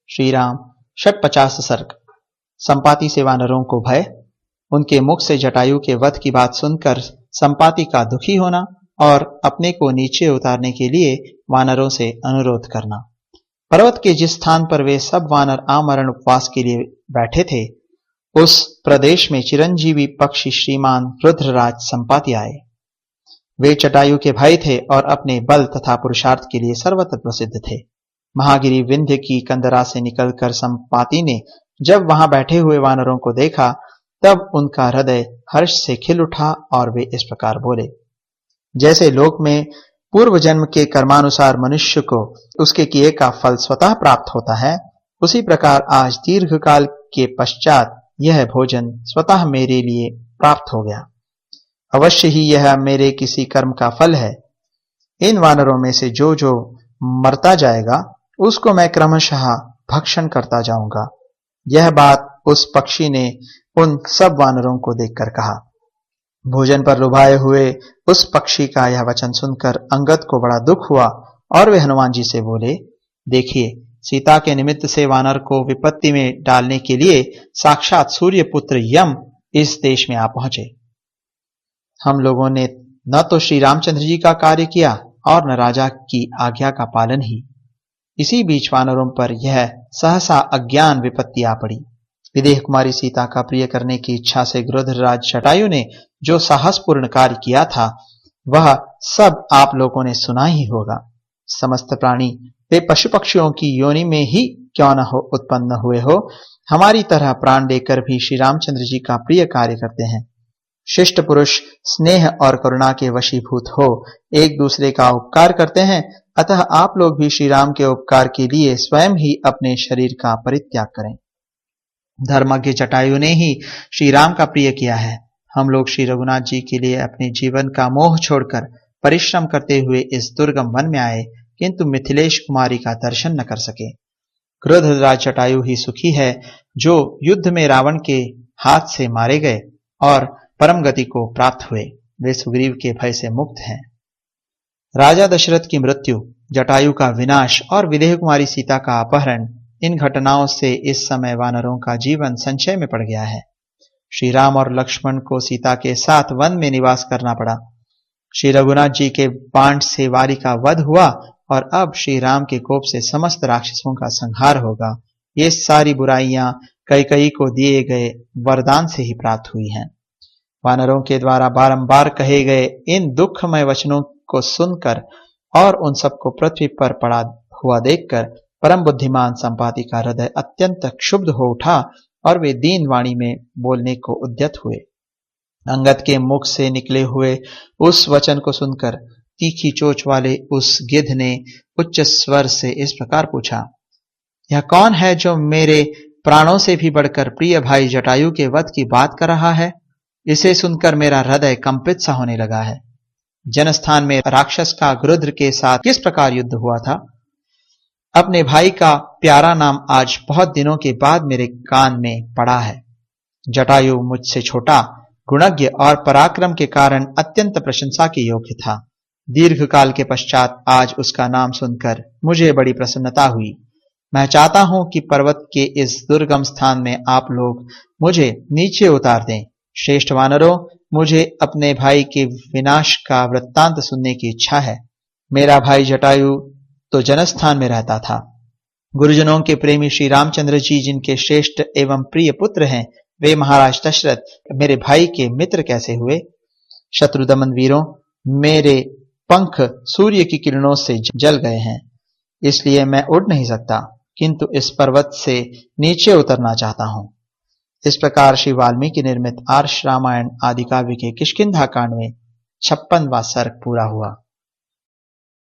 श्री राम षट-50 सर्ग। संपाति से वानरों को भय। उनके मुख से जटायु के वध की बात सुनकर संपाति का दुखी होना और अपने को नीचे उतारने के लिए वानरों से अनुरोध करना। पर्वत के जिस स्थान पर वे सब वानर आमरण उपवास के लिए बैठे थे, उस प्रदेश में चिरंजीवी पक्षी श्रीमान रुद्रराज संपाति आए। वे जटायु के भाई थे और अपने बल तथा पुरुषार्थ के लिए सर्वत्र प्रसिद्ध थे। महागिरी विंध्य की कंदरा से निकलकर संपाति ने जब वहां बैठे हुए वानरों को देखा, तब उनका हृदय हर्ष से खिल उठा और वे इस प्रकार बोले। जैसे लोक में पूर्व जन्म के कर्मानुसार मनुष्य को उसके किए का फल स्वतः प्राप्त होता है, उसी प्रकार आज दीर्घ काल के पश्चात यह भोजन स्वतः मेरे लिए प्राप्त हो गया। अवश्य ही यह मेरे किसी कर्म का फल है। इन वानरों में से जो जो मरता जाएगा, उसको मैं क्रमशः भक्षण करता जाऊंगा। यह बात उस पक्षी ने उन सब वानरों को देखकर कहा। भोजन पर लुभाए हुए उस पक्षी का यह वचन सुनकर अंगद को बड़ा दुख हुआ और वे हनुमान जी से बोले, देखिए, सीता के निमित्त से वानर को विपत्ति में डालने के लिए साक्षात सूर्य पुत्र यम इस देश में आ पहुंचे। हम लोगों ने न तो श्री रामचंद्र जी का कार्य किया और न राजा की आज्ञा का पालन ही। इसी बीच वानरों पर यह सहसा अज्ञान विपत्ति आ पड़ी। विदेह कुमारी सीता का प्रिय करने की इच्छा से गृध्रराज जटायु ने जो साहसपूर्ण कार्य किया था, वह सब आप लोगों ने सुना ही होगा। समस्त प्राणी वे पशु पक्षियों की योनि में ही क्यों न हो उत्पन्न हुए हो, हमारी तरह प्राण देकर भी श्री रामचंद्र जी का प्रिय कार्य करते हैं। शिष्ट पुरुष स्नेह और करुणा के वशीभूत हो एक दूसरे का उपकार करते हैं, अतः आप लोग भी श्री राम के उपकार के लिए स्वयं ही अपने शरीर का परित्याग करें। धर्मज्ञ जटायु ने ही श्री राम का प्रिय किया है। हम लोग श्री रघुनाथ जी के लिए अपने जीवन का मोह छोड़कर परिश्रम करते हुए इस दुर्गम वन में आए, किंतु मिथिलेश कुमारी का दर्शन न कर सके। क्रोधराज जटायु ही सुखी है, जो युद्ध में रावण के हाथ से मारे गए और परम गति को प्राप्त हुए। वे सुग्रीव के भय से मुक्त हैं। राजा दशरथ की मृत्यु, जटायु का विनाश और विदेह कुमारी सीता का अपहरण, इन घटनाओं से इस समय वानरों का जीवन संशय में पड़ गया है। श्री राम और लक्ष्मण को सीता के साथ वन में निवास करना पड़ा। श्री रघुनाथ जी के बाण से वाली का वध हुआ और अब श्री राम के कोप से समस्त राक्षसों का संहार होगा। ये सारी बुराइयां कैकेयी को दिए गए वरदान से ही प्राप्त हुई हैं। वानरों के द्वारा बारंबार कहे गए इन दुखमय वचनों को सुनकर और उन सबको पृथ्वी पर पड़ा हुआ देखकर परम बुद्धिमान संपाति का हृदय अत्यंत क्षुब्ध हो उठा और वे दीन वाणी में बोलने को उद्यत हुए। अंगद के मुख से निकले हुए उस वचन को सुनकर तीखी चोंच वाले उस गिद्ध ने उच्च स्वर से इस प्रकार पूछा, यह कौन है जो मेरे प्राणों से भी बढ़कर प्रिय भाई जटायु के वध की बात कर रहा है? इसे सुनकर मेरा हृदय कंपित सा होने लगा है। जनस्थान में राक्षस का गृध्र के साथ किस प्रकार युद्ध हुआ था, अपने भाई का प्यारा नाम आज बहुत दिनों के बाद मेरे कान में पड़ा है। जटायु मुझसे छोटा, गुणज्ञ और पराक्रम के कारण अत्यंत प्रशंसा के योग्य था। दीर्घ काल के पश्चात आज उसका नाम सुनकर मुझे बड़ी प्रसन्नता हुई। मैं चाहता हूं कि पर्वत के इस दुर्गम स्थान में आप लोग मुझे नीचे उतार दें। श्रेष्ठ वानरों, मुझे अपने भाई के विनाश का वृत्तांत सुनने की इच्छा है। मेरा भाई जटायु तो जनस्थान में रहता था। गुरुजनों के प्रेमी श्री रामचंद्र जी जिनके श्रेष्ठ एवं प्रिय पुत्र हैं, वे महाराज दशरथ मेरे भाई के मित्र कैसे हुए? शत्रुदमन वीरों, मेरे पंख सूर्य की किरणों से जल गए हैं, इसलिए मैं उड़ नहीं सकता, किंतु इस पर्वत से नीचे उतरना चाहता हूं। इस प्रकार श्री वाल्मीकि निर्मित आर्ष रामायण आदि काव्य के किष्किंधा कांड में 56वां सर्ग पूरा हुआ।